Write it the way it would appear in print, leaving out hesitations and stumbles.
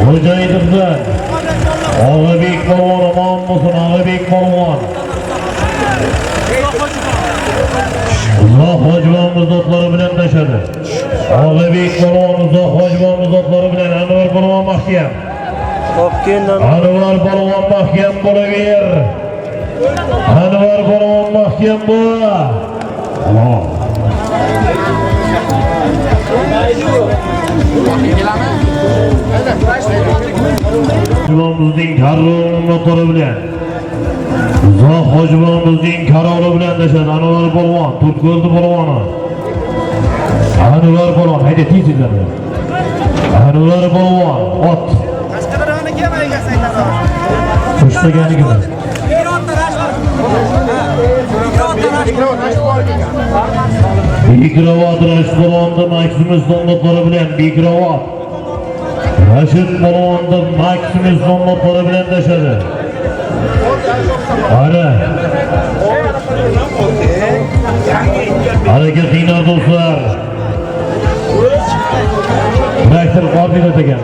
Xo'jayinimizdan Og'abek polvon omon bo'lsin, Og'abek polvon. Uzoq hojibamiz otlari bilan tashadi. Og'abek polvon uzoq hojibamiz otlari bilan Anvar polvon mahkam. Anvar polvon mahkam bo'laver. Anvar polvon mahkam bo'l. Hojibamizning karroni otlari bilan uzoq hojibamizning karroni bilan tashadi. Anvar polvon, Turkko'ldi polvoni. Anvar polvon, hayda tezinglar. Anvar polvon, ot. Qo'shtaganiga. Bekirovat Rashid polvonda Maksimus nomlari bilan Bekirovat Rashid polvonda Maksimus nomlari bilan tashadi. Ana. Harakat qilinglar do'stlar. Traktor qo'yib ekan.